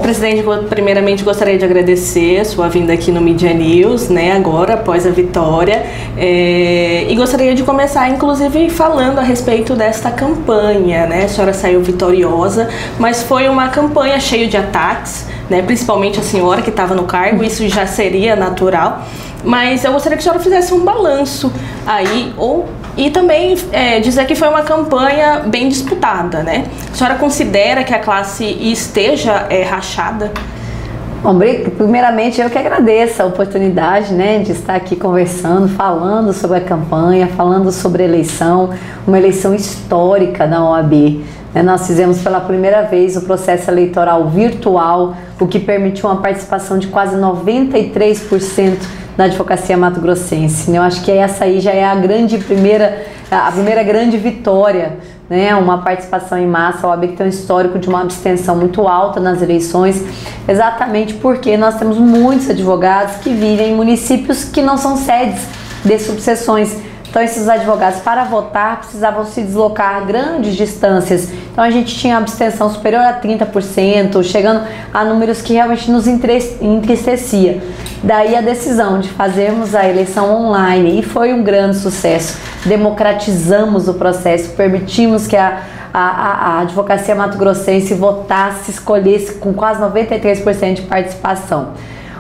Presidente, primeiramente gostaria de agradecer a sua vinda aqui no Media News, né, agora, após a vitória, e gostaria de começar, inclusive, falando a respeito desta campanha, né, a senhora saiu vitoriosa, mas foi uma campanha cheia de ataques, né, principalmente a senhora que estava no cargo, isso já seria natural, mas eu gostaria que a senhora fizesse um balanço aí, e também dizer que foi uma campanha bem disputada, né? A senhora considera que a classe esteja rachada? Bom, primeiramente eu que agradeço a oportunidade, né, de estar aqui conversando, falando sobre a campanha, falando sobre a eleição, uma eleição histórica da OAB. Nós fizemos pela primeira vez o processo eleitoral virtual, o que permitiu uma participação de quase 93% da advocacia mato-grossense. Eu acho que essa aí já é a primeira grande vitória, né? Uma participação em massa. A OAB que tem um histórico de uma abstenção muito alta nas eleições, exatamente porque nós temos muitos advogados que vivem em municípios que não são sedes de subseções. Então esses advogados, para votar, precisavam se deslocar grandes distâncias. Então a gente tinha abstenção superior a 30%, chegando a números que realmente nos entristecia. Daí a decisão de fazermos a eleição online, e foi um grande sucesso. Democratizamos o processo, permitimos que a advocacia mato-grossense votasse, escolhesse com quase 93% de participação.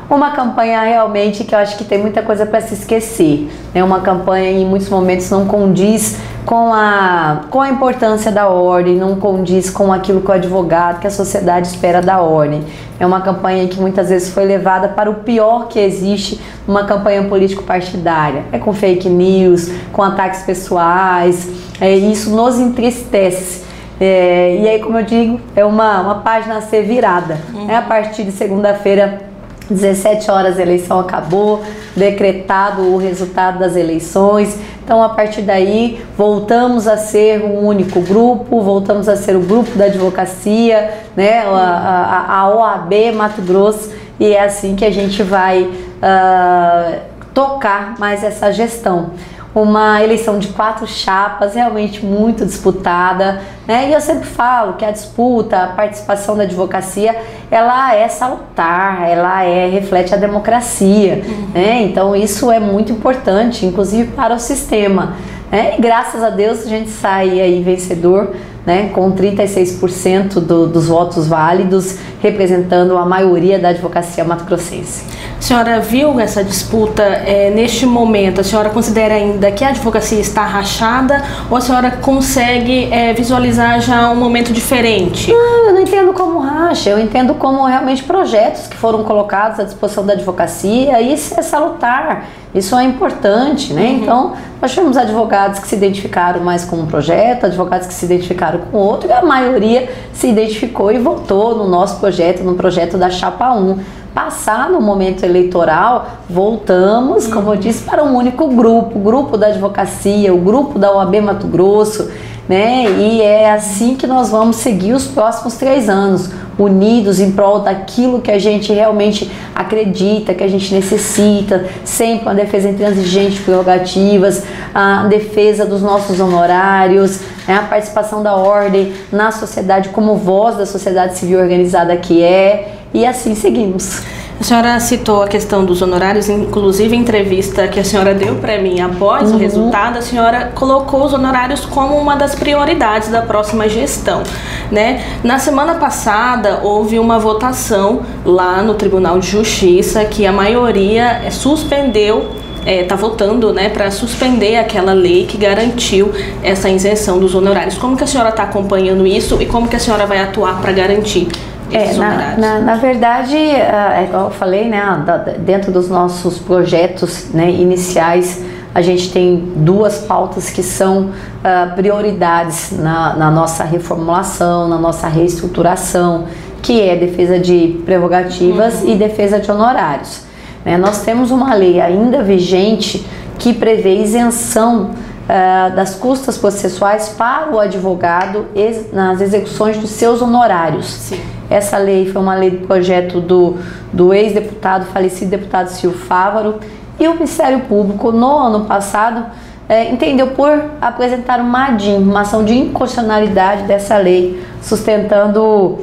Uma campanha realmente que eu acho que tem muita coisa para se esquecer. É uma campanha em muitos momentos não condiz com a importância da ordem, não condiz com aquilo que o advogado, que a sociedade espera da ordem. É uma campanha que muitas vezes foi levada para o pior que existe numa campanha político-partidária. É com fake news, com ataques pessoais, isso nos entristece. E aí, como eu digo, é uma página a ser virada. A partir de segunda-feira, 17 horas a eleição acabou, decretado o resultado das eleições. Então a partir daí voltamos a ser um único grupo, voltamos a ser o grupo da advocacia, né, a OAB Mato Grosso, e é assim que a gente vai tocar mais essa gestão. Uma eleição de 4 chapas, realmente muito disputada, né? E eu sempre falo que a disputa, a participação da advocacia, ela é salutar, ela reflete a democracia, né? Então isso é muito importante, inclusive para o sistema, né? E graças a Deus a gente sai aí vencedor, né, com 36% dos votos válidos, representando a maioria da advocacia mato-grossense. A senhora viu essa disputa neste momento? A senhora considera ainda que a advocacia está rachada ou a senhora consegue visualizar já um momento diferente? Não, eu não entendo como racha, eu entendo como realmente projetos que foram colocados à disposição da advocacia, e isso é salutar. Isso é importante, né? Então, nós tivemos advogados que se identificaram mais com um projeto, advogados que se identificaram com outro, e a maioria se identificou e votou no nosso projeto, no projeto da Chapa 1. Passado o momento eleitoral, voltamos, como eu disse, para um único grupo, o grupo da advocacia, o grupo da OAB Mato Grosso, né? E é assim que nós vamos seguir os próximos 3 anos, unidos em prol daquilo que a gente realmente acredita, que a gente necessita, sempre uma defesa intransigente de prerrogativas, a defesa dos nossos honorários, né? A participação da ordem na sociedade como voz da sociedade civil organizada que e assim seguimos. A senhora citou a questão dos honorários, inclusive em entrevista que a senhora deu para mim após o resultado, a senhora colocou os honorários como uma das prioridades da próxima gestão, né? Na semana passada houve uma votação lá no Tribunal de Justiça que a maioria suspendeu, está votando, né, para suspender aquela lei que garantiu essa isenção dos honorários. Como que a senhora está acompanhando isso e como que a senhora vai atuar para garantir? Na verdade, igual eu falei, né, dentro dos nossos projetos, né, iniciais, a gente tem 2 pautas que são prioridades na nossa reformulação, na nossa reestruturação, que é defesa de prerrogativas e defesa de honorários. Nós temos uma lei ainda vigente que prevê isenção das custas processuais para o advogado nas execuções dos seus honorários. Sim. Essa lei foi uma lei do projeto do ex-deputado, falecido deputado Silvio Fávaro, e o Ministério Público, no ano passado, entendeu por apresentar uma ADIM, uma ação de inconstitucionalidade dessa lei, sustentando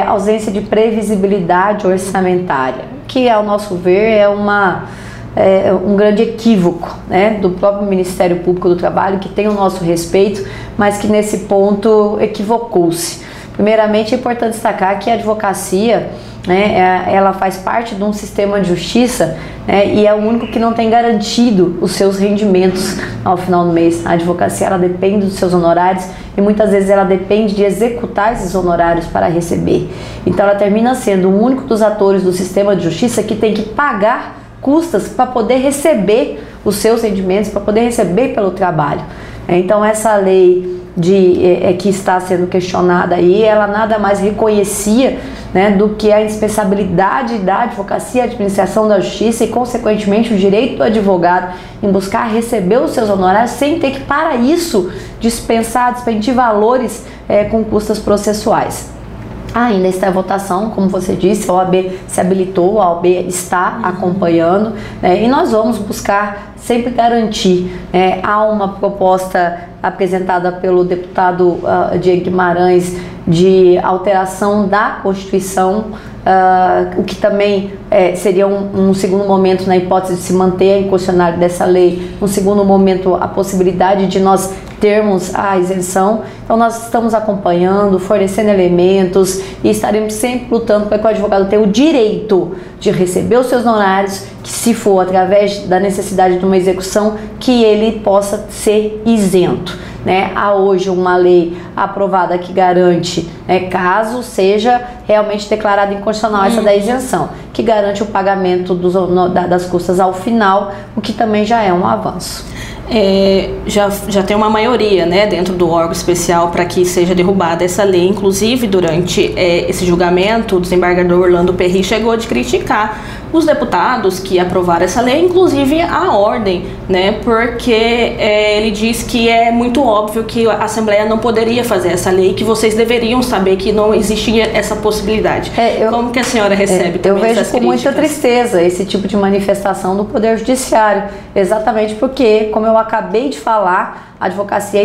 ausência de previsibilidade orçamentária, que ao nosso ver é um grande equívoco, né, do próprio Ministério Público do Trabalho, que tem o nosso respeito, mas que nesse ponto equivocou-se. Primeiramente, é importante destacar que a advocacia, né, ela faz parte de um sistema de justiça, né, e é o único que não tem garantido os seus rendimentos ao final do mês. A advocacia, ela depende dos seus honorários e muitas vezes ela depende de executar esses honorários para receber. Então ela termina sendo o único dos atores do sistema de justiça que tem que pagar custas para poder receber os seus rendimentos, para poder receber pelo trabalho. Então essa lei que está sendo questionada aí, ela nada mais reconhecia, né, do que a indispensabilidade da advocacia, a administração da justiça e, consequentemente, o direito do advogado em buscar receber os seus honorários sem ter que, para isso, despendir valores com custas processuais. Ainda está a votação, como você disse, a OAB se habilitou, a OAB está acompanhando, e nós vamos buscar sempre garantir. Há uma proposta apresentada pelo deputado Diego Guimarães de alteração da Constituição, o que também seria um segundo momento, na hipótese de se manter a inconstitucionalidade dessa lei, um segundo momento a possibilidade de nós termos a isenção. Então nós estamos acompanhando, fornecendo elementos e estaremos sempre lutando para que o advogado tenha o direito de receber os seus honorários, que se for através da necessidade de uma execução, que ele possa ser isento. Há hoje uma lei aprovada que garante, caso seja realmente declarada inconstitucional essa da isenção, que garante o pagamento das custas ao final, o que também já é um avanço. Já tem uma maioria, né, dentro do órgão especial para que seja derrubada essa lei. Inclusive, durante esse julgamento, o desembargador Orlando Perry chegou a criticar os deputados que aprovaram essa lei, inclusive a ordem, né, porque ele diz que é muito óbvio que a Assembleia não poderia fazer essa lei, que vocês deveriam saber que não existia essa possibilidade. Como que a senhora recebe também essas críticas? Eu vejo com muita tristeza esse tipo de manifestação do Poder Judiciário, exatamente porque, como eu acabei de falar, a advocacia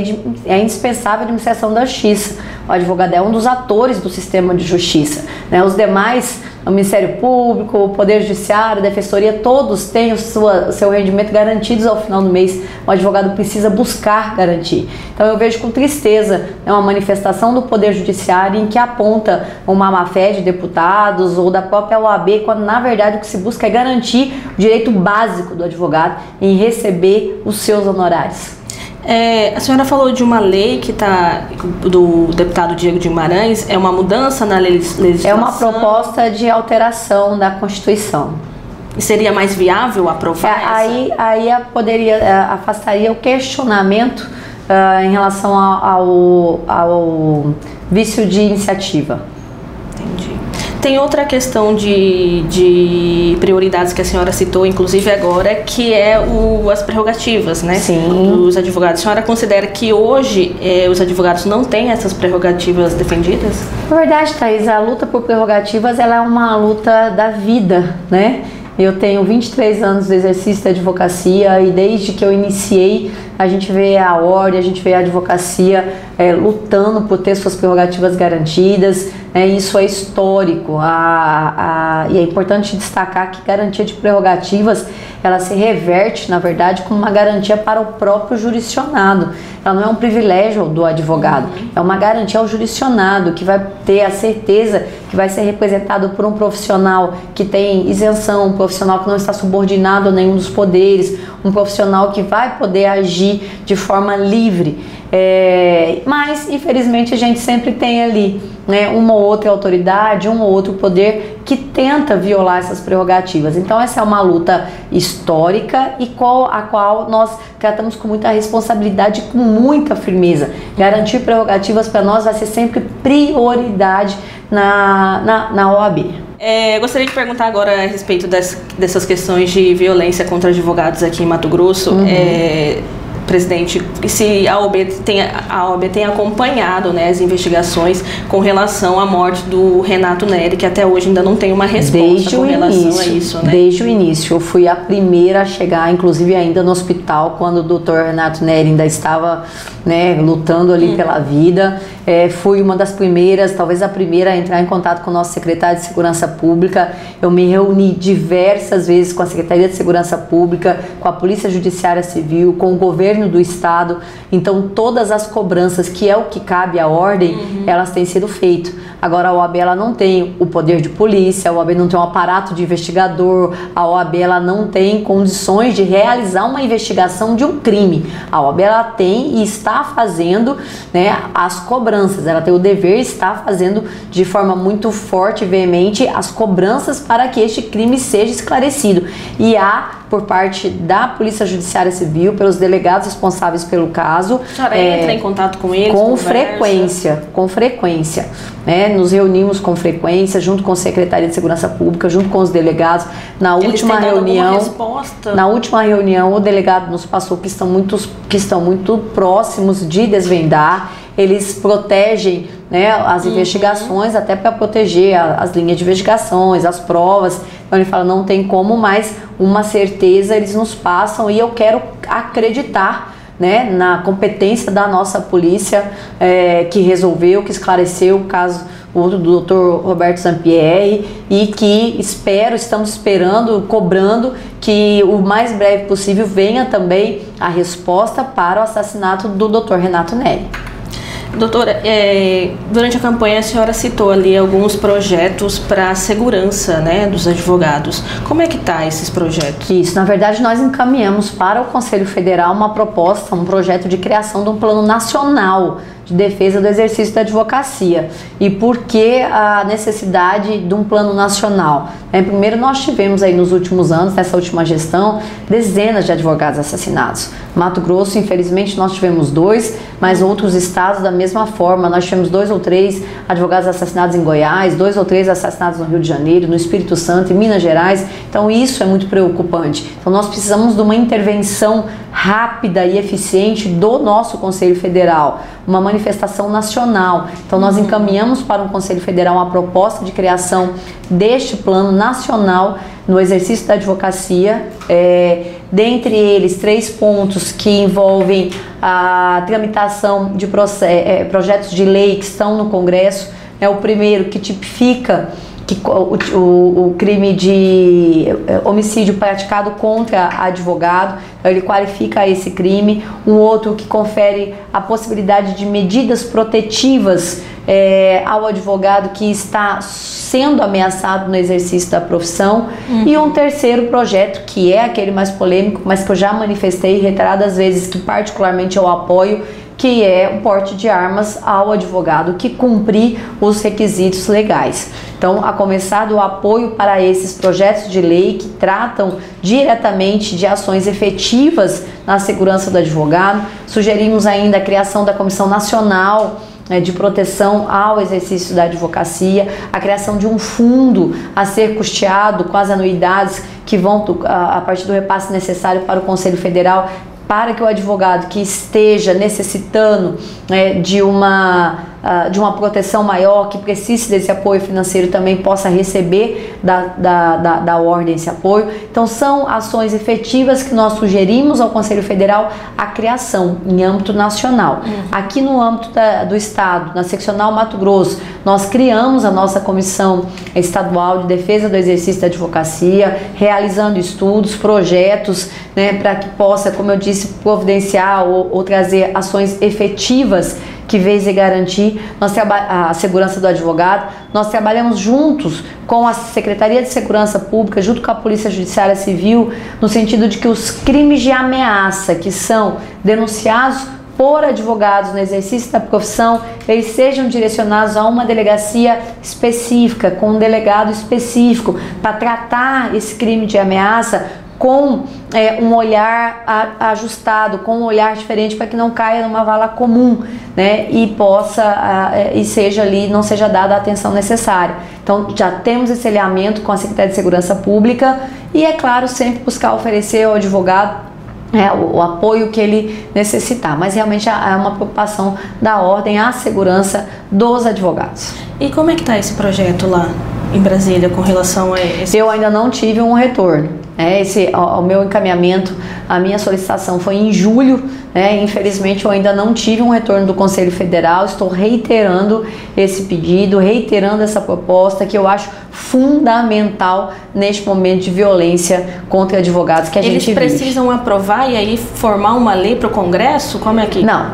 é indispensável à administração da justiça. O advogado é um dos atores do sistema de justiça, né? Os demais, o Ministério Público, o Poder Judiciário, a Defensoria, todos têm o seu rendimento garantidos ao final do mês. O advogado precisa buscar garantir. Então eu vejo com tristeza uma manifestação do Poder Judiciário em que aponta uma má-fé de deputados ou da própria OAB, quando na verdade o que se busca é garantir o direito básico do advogado em receber os seus honorários. A senhora falou de uma lei que está do deputado Diego Guimarães, é uma mudança na legislação? É uma proposta de alteração da Constituição. E seria mais viável aprovar aí afastaria o questionamento em relação ao vício de iniciativa. Entendi. Tem outra questão de prioridades que a senhora citou, inclusive agora, que é as prerrogativas, né? Sim. Dos advogados. A senhora considera que hoje os advogados não têm essas prerrogativas defendidas? Na verdade, Thaís, a luta por prerrogativas ela é uma luta da vida, né? Eu tenho 23 anos de exercício da advocacia e desde que eu iniciei, a gente vê a ordem, a gente vê a advocacia lutando por ter suas prerrogativas garantidas. Isso é histórico e é importante destacar que garantia de prerrogativas ela se reverte, na verdade, como uma garantia para o próprio jurisdicionado. Ela não é um privilégio do advogado, é uma garantia ao jurisdicionado, que vai ter a certeza que vai ser representado por um profissional que tem isenção, um profissional que não está subordinado a nenhum dos poderes, um profissional que vai poder agir de forma livre. Mas, infelizmente, a gente sempre tem ali, né, uma ou outra autoridade, um ou outro poder que tenta violar essas prerrogativas. Então essa é uma luta histórica e a qual nós tratamos com muita responsabilidade e com muita firmeza. Garantir prerrogativas para nós vai ser sempre prioridade na OAB. Gostaria de perguntar agora a respeito dessas questões de violência contra advogados aqui em Mato Grosso. presidente, se a OAB tem acompanhado, né, as investigações com relação à morte do Renato Neri, que até hoje ainda não tem uma resposta com relação a isso, né? Desde o início, eu fui a primeira a chegar, inclusive ainda no hospital, quando o Dr. Renato Neri ainda estava, né, lutando ali pela vida. Fui uma das primeiras, talvez a primeira, a entrar em contato com o nosso secretário de Segurança Pública. Eu me reuni diversas vezes com a Secretaria de Segurança Pública, com a Polícia Judiciária Civil, com o governo do estado. Então todas as cobranças, que é o que cabe à ordem, elas têm sido feitas. Agora a OAB ela não tem o poder de polícia, a OAB não tem um aparato de investigador, a OAB ela não tem condições de realizar uma investigação de um crime. A OAB ela tem e está fazendo, né, as cobranças, ela tem o dever, está fazendo de forma muito forte e veemente as cobranças para que este crime seja esclarecido. E há, por parte da Polícia Judiciária Civil, pelos delegados responsáveis pelo caso, a senhora entra em contato com eles? Com frequência, né? Nos reunimos com frequência, junto com a Secretaria de Segurança Pública, junto com os delegados. Na última reunião, o delegado nos passou que estão muito próximos de desvendar. Eles protegem, né, as investigações, até para proteger as linhas de investigações, as provas. Então ele fala, não tem como, mas uma certeza eles nos passam, e eu quero acreditar, né, na competência da nossa polícia, que resolveu, que esclareceu o caso do Dr. Roberto Zampieri, e que estamos esperando, cobrando que o mais breve possível venha também a resposta para o assassinato do Dr. Renato Neri. Doutora, durante a campanha a senhora citou ali alguns projetos para a segurança, né, dos advogados. Como é que tá esses projetos? Isso, na verdade nós encaminhamos para o Conselho Federal uma proposta, um projeto de criação de um plano nacional de defesa do exercício da advocacia. E por que a necessidade de um plano nacional? Primeiro, nós tivemos aí nos últimos anos, nessa última gestão, dezenas de advogados assassinados. Mato Grosso, infelizmente, nós tivemos 2, mas outros estados da mesma forma. Nós tivemos 2 ou 3 advogados assassinados em Goiás, 2 ou 3 assassinados no Rio de Janeiro, no Espírito Santo, em Minas Gerais. Então isso é muito preocupante. Então nós precisamos de uma intervenção rápida e eficiente do nosso Conselho Federal, uma manifestação nacional. Então nós encaminhamos para o Conselho Federal uma proposta de criação deste plano nacional no exercício da advocacia, dentre eles 3 pontos que envolvem a tramitação de projetos de lei que estão no Congresso. O primeiro, que tipifica o crime de homicídio praticado contra advogado, ele qualifica esse crime. Um outro que confere a possibilidade de medidas protetivas ao advogado que está sendo ameaçado no exercício da profissão. E um terceiro projeto, que é aquele mais polêmico, mas que eu já manifestei reiteradas vezes, que particularmente eu apoio, que é o porte de armas ao advogado que cumprir os requisitos legais. Então, a começar do apoio para esses projetos de lei que tratam diretamente de ações efetivas na segurança do advogado. Sugerimos ainda a criação da Comissão Nacional de Proteção ao Exercício da Advocacia, a criação de um fundo a ser custeado com as anuidades que vão a partir do repasse necessário para o Conselho Federal, para que o advogado que esteja necessitando de uma proteção maior, que precise desse apoio financeiro, também possa receber da ordem esse apoio. Então são ações efetivas que nós sugerimos ao Conselho Federal a criação em âmbito nacional. Aqui no âmbito do Estado, na seccional Mato Grosso, nós criamos a nossa Comissão Estadual de Defesa do Exercício da Advocacia, realizando estudos, projetos, para que possa, como eu disse, providenciar ou trazer ações efetivas que visem garantir a segurança do advogado. Nós trabalhamos juntos com a Secretaria de Segurança Pública, junto com a Polícia Judiciária Civil, no sentido de que os crimes de ameaça que são denunciados por advogados no exercício da profissão, eles sejam direcionados a uma delegacia específica, com um delegado específico, para tratar esse crime de ameaça com um olhar ajustado, com um olhar diferente, para que não caia numa vala comum, e seja ali, não seja dada a atenção necessária. Então já temos esse alinhamento com a Secretaria de Segurança Pública e, é claro, sempre buscar oferecer ao advogado o apoio que ele necessitar, mas realmente é uma preocupação da ordem à segurança dos advogados. E como é que está esse projeto lá em Brasília com relação a esse? Eu ainda não tive um retorno. O meu encaminhamento, a minha solicitação foi em julho, infelizmente eu ainda não tive um retorno do Conselho Federal. Estou reiterando esse pedido, reiterando essa proposta que eu acho fundamental neste momento de violência contra advogados que a gente vive. Eles precisam aprovar e aí formar uma lei para o Congresso? Como é que... Não?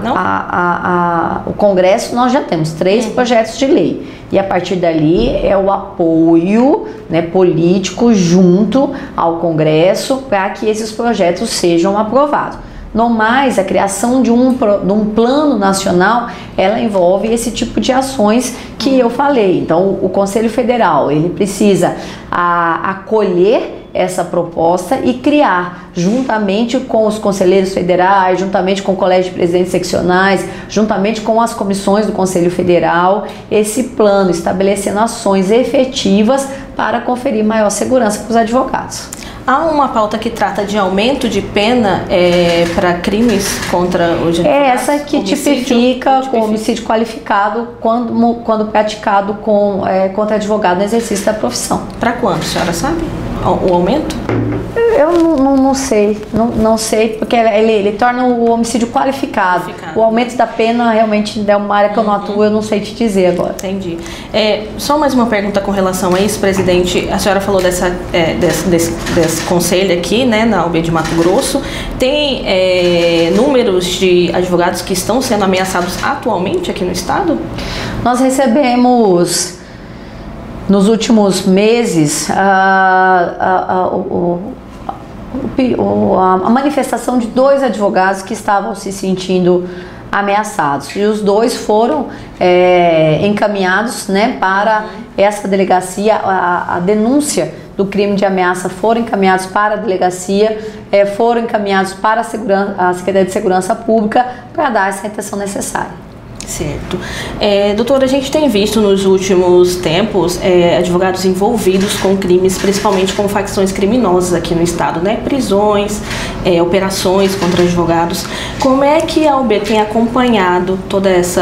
O Congresso nós já temos 3 projetos de lei. E a partir dali é o apoio político junto ao Congresso para que esses projetos sejam aprovados. No mais, a criação de um plano nacional, ela envolve esse tipo de ações que eu falei. Então, o Conselho Federal, ele precisa acolher essa proposta e criar, juntamente com os conselheiros federais, juntamente com o Colégio de Presidentes Seccionais, juntamente com as comissões do Conselho Federal, esse plano, estabelecendo ações efetivas para conferir maior segurança para os advogados. Há uma pauta que trata de aumento de pena para crimes contra os advogados? É essa que tipifica com homicídio qualificado quando praticado contra advogado no exercício da profissão. Para quanto, a senhora sabe? O aumento? Eu não sei, não sei, porque ele torna o homicídio qualificado. O aumento da pena realmente é uma área que eu não atuo, eu não sei te dizer agora. Entendi. Só mais uma pergunta com relação a isso, presidente. A senhora falou desse conselho aqui, na UB de Mato Grosso. Tem números de advogados que estão sendo ameaçados atualmente aqui no estado? Nós recebemos... Nos últimos meses, a manifestação de 2 advogados que estavam se sentindo ameaçados. E os 2 foram encaminhados para essa delegacia. A denúncia do crime de ameaça foram encaminhados para a delegacia, foram encaminhados para a Secretaria de Segurança Pública para dar essa atenção necessária. Certo. Doutora, a gente tem visto nos últimos tempos advogados envolvidos com crimes, principalmente com facções criminosas aqui no estado, prisões, operações contra advogados. Como é que a UB tem acompanhado todas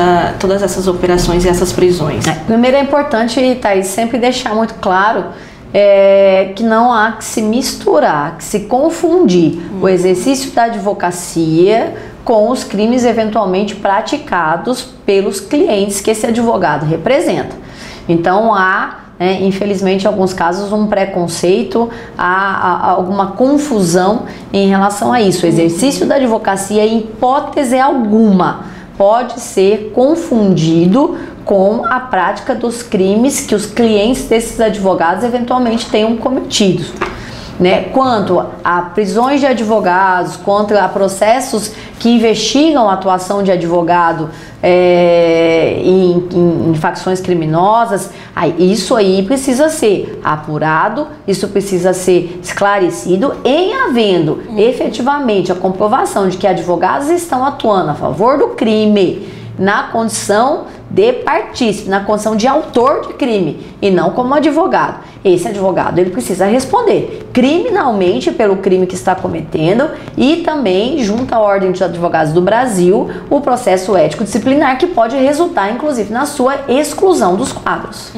essas operações e essas prisões? Primeiro é importante, Thaís, sempre deixar muito claro que não há que se misturar, que se confundir o exercício da advocacia com os crimes eventualmente praticados pelos clientes que esse advogado representa. Então há, infelizmente, em alguns casos, um preconceito, há alguma confusão em relação a isso. O exercício da advocacia, em hipótese alguma, pode ser confundido com a prática dos crimes que os clientes desses advogados eventualmente tenham cometido. Quanto a prisões de advogados, quanto a processos que investigam a atuação de advogado em facções criminosas, isso aí precisa ser apurado, isso precisa ser esclarecido, em havendo efetivamente a comprovação de que advogados estão atuando a favor do crime, na condição de partícipe, na condição de autor de crime e não como advogado. Esse advogado ele precisa responder criminalmente pelo crime que está cometendo e também, junto à Ordem dos Advogados do Brasil, o processo ético disciplinar que pode resultar, inclusive, na sua exclusão dos quadros.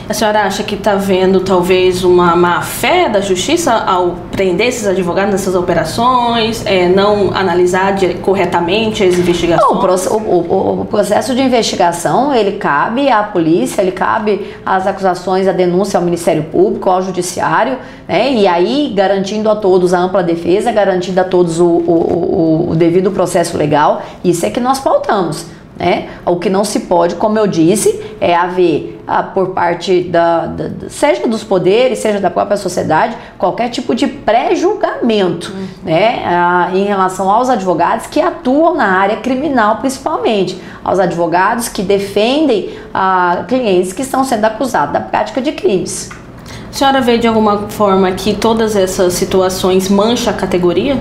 A senhora acha que está vendo talvez uma má-fé da Justiça ao prender esses advogados nessas operações, não analisar corretamente as investigações? O processo de investigação, ele cabe à polícia, ele cabe às acusações, à denúncia ao Ministério Público, ao Judiciário, e aí garantindo a todos a ampla defesa, garantindo a todos o devido processo legal. Isso é que nós pautamos. O que não se pode, como eu disse, é haver por parte seja dos poderes, seja da própria sociedade, qualquer tipo de pré-julgamento em relação aos advogados que atuam na área criminal, principalmente aos advogados que defendem clientes que estão sendo acusados da prática de crimes. A senhora vê de alguma forma que todas essas situações mancham a categoria?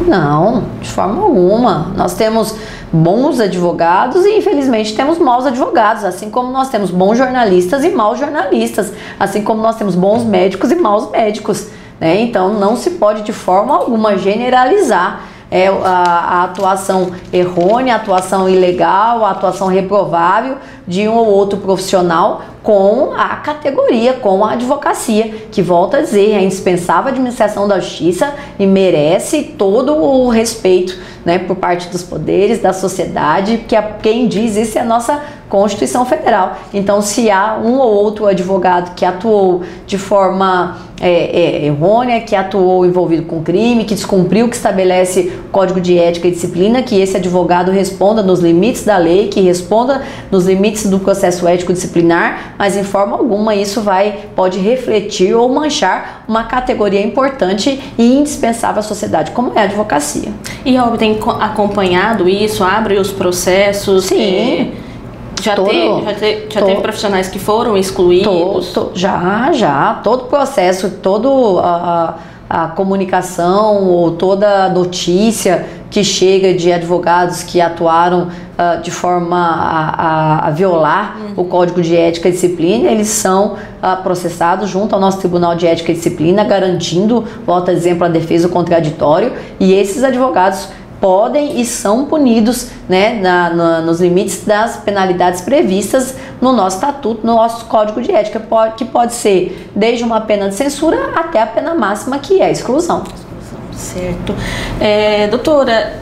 Não, de forma alguma. Nós temos bons advogados e infelizmente temos maus advogados, assim como nós temos bons jornalistas e maus jornalistas, assim como nós temos bons médicos e maus médicos. né? Então não se pode de forma alguma generalizar a atuação errônea, a atuação ilegal, a atuação reprovável de um ou outro profissional com a categoria, com a advocacia, que, volto a dizer, é indispensável a administração da justiça e merece todo o respeito, né, por parte dos poderes, da sociedade, que quem diz isso é a nossa Constituição Federal. Então, se há um ou outro advogado que atuou de forma errônea, que atuou envolvido com crime, que descumpriu o que estabelece o Código de Ética e Disciplina, que esse advogado responda nos limites da lei, que responda nos limites do processo ético disciplinar, mas em forma alguma isso pode refletir ou manchar uma categoria importante e indispensável à sociedade, como é a advocacia. E a OAB tem acompanhado isso, abre os processos? Sim. Já teve profissionais que foram excluídos? Já. Todo processo, toda a comunicação ou toda notícia que chega de advogados que atuaram de forma a violar o Código de Ética e Disciplina, eles são processados junto ao nosso Tribunal de Ética e Disciplina, garantindo, volto a exemplo, a defesa do contraditório, e esses advogados podem e são punidos, né, nos limites das penalidades previstas no nosso estatuto, no nosso Código de Ética, que pode ser desde uma pena de censura até a pena máxima, que é a exclusão. Certo. Doutora,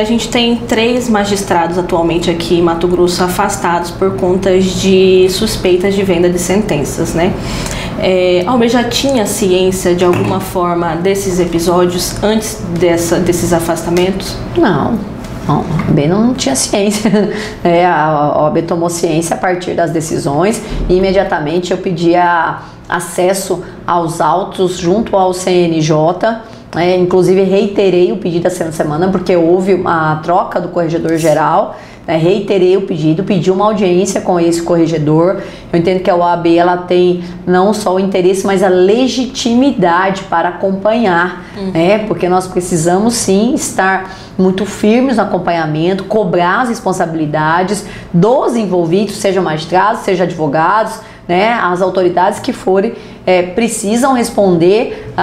a gente tem 3 magistrados atualmente aqui em Mato Grosso afastados por conta de suspeitas de venda de sentenças, né? A OAB já tinha ciência de alguma forma desses episódios antes desses afastamentos? Não, a OAB não tinha ciência. A OAB tomou ciência a partir das decisões e imediatamente eu pedia acesso aos autos junto ao CNJ. Inclusive reiterei o pedido essa semana porque houve uma troca do corregedor-geral. Reiterei o pedido, pedi uma audiência com esse corregedor. Eu entendo que a OAB ela tem não só o interesse, mas a legitimidade para acompanhar, porque nós precisamos sim estar muito firmes no acompanhamento, cobrar as responsabilidades dos envolvidos, sejam magistrados, sejam advogados, né, as autoridades que forem, precisam responder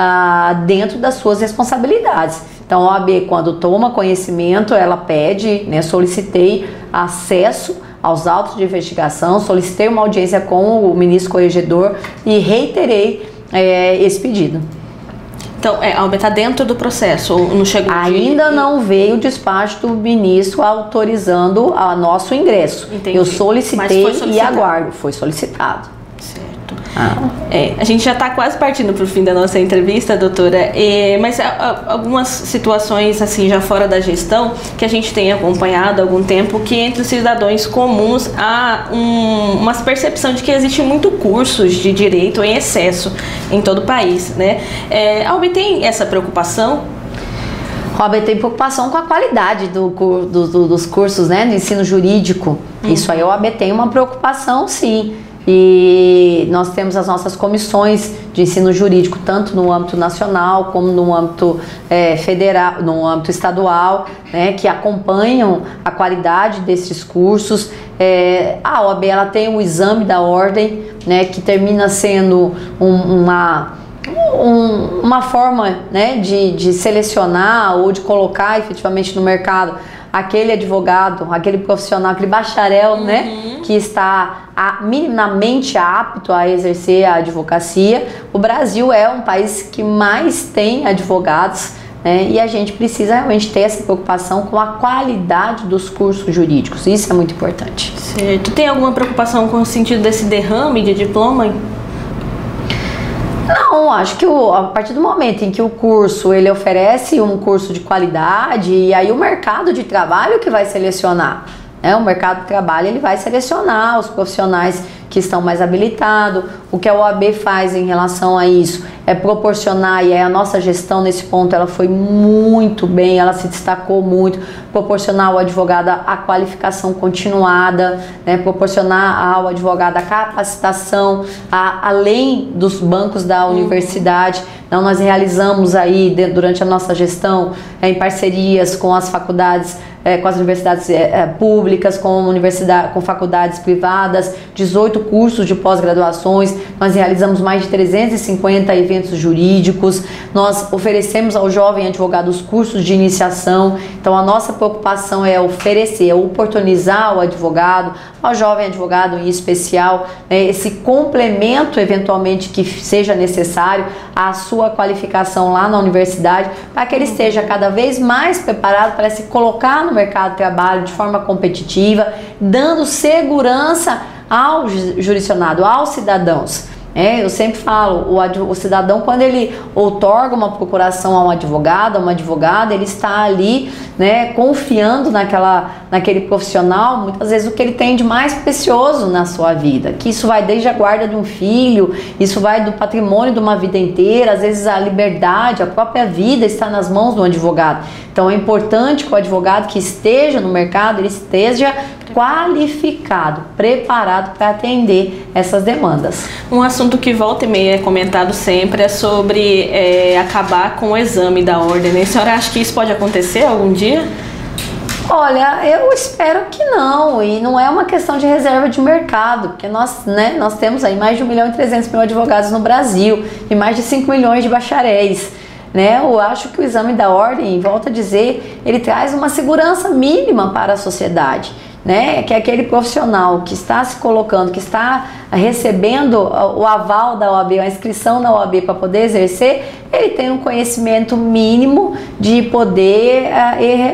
dentro das suas responsabilidades. Então, a OAB, quando toma conhecimento, ela pede, né, solicitei acesso aos autos de investigação, solicitei uma audiência com o ministro corregedor e reiterei esse pedido. Então, a OAB está dentro do processo, ou não chegou? Ainda não veio o despacho do ministro autorizando o nosso ingresso. Entendi. Eu solicitei e aguardo. Foi solicitado. Certo. A gente já está quase partindo para o fim da nossa entrevista, doutora, mas algumas situações assim já fora da gestão que a gente tem acompanhado há algum tempo, que entre os cidadãos comuns há uma percepção de que existe muito cursos de direito em excesso em todo o país, né? A OAB tem essa preocupação? A OAB tem preocupação com a qualidade dos cursos, né, do ensino jurídico. Isso aí a OAB tem uma preocupação, sim. E nós temos as nossas comissões de ensino jurídico, tanto no âmbito nacional como no âmbito federal, no âmbito estadual, né, que acompanham a qualidade desses cursos. A OAB ela tem o exame da ordem, né, que termina sendo uma forma, né, de selecionar ou de colocar efetivamente no mercado aquele advogado, aquele profissional, aquele bacharel, né, que está minimamente apto a exercer a advocacia. O Brasil é um país que mais tem advogados, né, e a gente precisa realmente ter essa preocupação com a qualidade dos cursos jurídicos. Isso é muito importante. Certo. Tem alguma preocupação com o sentido desse derrame de diploma? Não, acho que a partir do momento em que o curso ele oferece um curso de qualidade, e aí o mercado de trabalho que vai selecionar, né? O mercado de trabalho ele vai selecionar os profissionais que estão mais habilitados. O que a OAB faz em relação a isso é proporcionar, e a nossa gestão nesse ponto ela foi muito bem, ela se destacou muito, proporcionar ao advogado a qualificação continuada, né, proporcionar ao advogado a capacitação além dos bancos da universidade. Então nós realizamos aí durante a nossa gestão em parcerias com as faculdades com as universidades públicas, com faculdades privadas, 18 cursos de pós-graduações, nós realizamos mais de 350 eventos jurídicos, nós oferecemos ao jovem advogado os cursos de iniciação. Então a nossa preocupação é oferecer, oportunizar o advogado, ao jovem advogado em especial, esse complemento eventualmente que seja necessário à sua qualificação lá na universidade, para que ele esteja cada vez mais preparado para se colocar no mercado de trabalho de forma competitiva, dando segurança ao jurisdicionado, aos cidadãos. Eu sempre falo, o cidadão, quando ele outorga uma procuração a um advogado, a uma advogada, ele está ali, confiando naquele profissional, muitas vezes o que ele tem de mais precioso na sua vida, que isso vai desde a guarda de um filho, isso vai do patrimônio de uma vida inteira, às vezes a liberdade, a própria vida está nas mãos do advogado. Então é importante que o advogado que esteja no mercado, ele esteja qualificado, preparado para atender essas demandas. Um assunto que volta e meia é comentado sempre é sobre acabar com o exame da ordem, né? A senhora acha que isso pode acontecer algum dia? Olha, eu espero que não, e não é uma questão de reserva de mercado, porque nós temos aí mais de 1.300.000 advogados no Brasil e mais de 5 milhões de bacharéis. Eu acho que o exame da ordem, volto a dizer, ele traz uma segurança mínima para a sociedade. Que é aquele profissional que está se colocando, que está recebendo o aval da OAB, a inscrição na OAB para poder exercer, ele tem um conhecimento mínimo de poder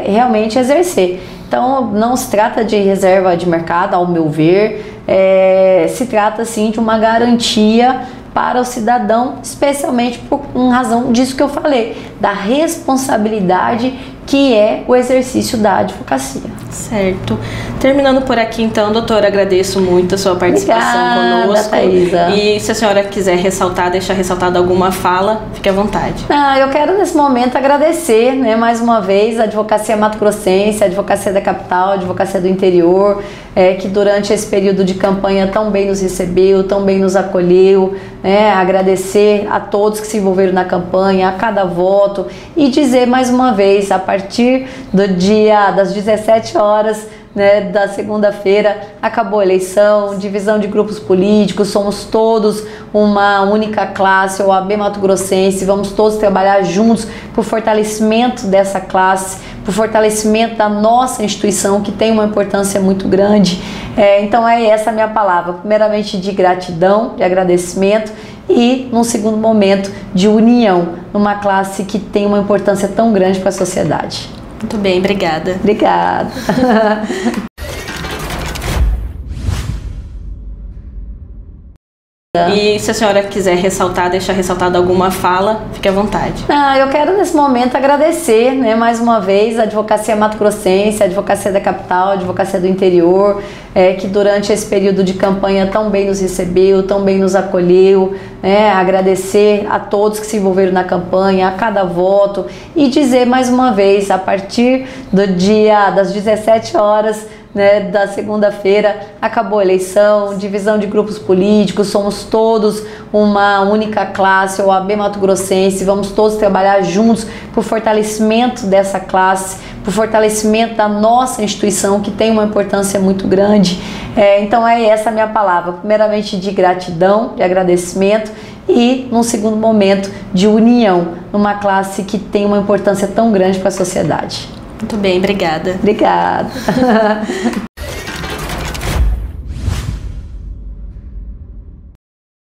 realmente exercer. Então não se trata de reserva de mercado, ao meu ver, se trata sim de uma garantia para o cidadão, especialmente por razão disso que eu falei, da responsabilidade que é o exercício da advocacia. Certo. Terminando por aqui, então, doutora, agradeço muito a sua participação conosco. Thaisa. E se a senhora quiser ressaltar, deixar ressaltada alguma fala, fique à vontade. Eu quero nesse momento agradecer, mais uma vez, a Advocacia Mato Grossense, a Advocacia da Capital, a Advocacia do Interior, que durante esse período de campanha tão bem nos recebeu, tão bem nos acolheu, agradecer a todos que se envolveram na campanha, a cada voto, e dizer mais uma vez, a partir das 17 horas da segunda-feira, acabou a eleição, divisão de grupos políticos, somos todos uma única classe, OAB Mato Grossense, vamos todos trabalhar juntos para o fortalecimento dessa classe, para o fortalecimento da nossa instituição, que tem uma importância muito grande. Então é essa a minha palavra, primeiramente de gratidão, de agradecimento, e num segundo momento de união, numa classe que tem uma importância tão grande para a sociedade. Muito bem, obrigada. Obrigada. E se a senhora quiser ressaltar, deixar ressaltada alguma fala, fique à vontade. Eu quero nesse momento agradecer, mais uma vez, a Advocacia Mato Grossense, a Advocacia da Capital, a Advocacia do Interior, que durante esse período de campanha tão bem nos recebeu, tão bem nos acolheu, agradecer a todos que se envolveram na campanha, a cada voto, e dizer mais uma vez, a partir das 17 horas, da segunda-feira, acabou a eleição, divisão de grupos políticos, somos todos uma única classe, OAB Mato Grossense, vamos todos trabalhar juntos para o fortalecimento dessa classe, para o fortalecimento da nossa instituição, que tem uma importância muito grande. Então é essa a minha palavra, primeiramente de gratidão, de agradecimento, e num segundo momento de união, numa classe que tem uma importância tão grande para a sociedade. Muito bem, obrigada. Obrigada.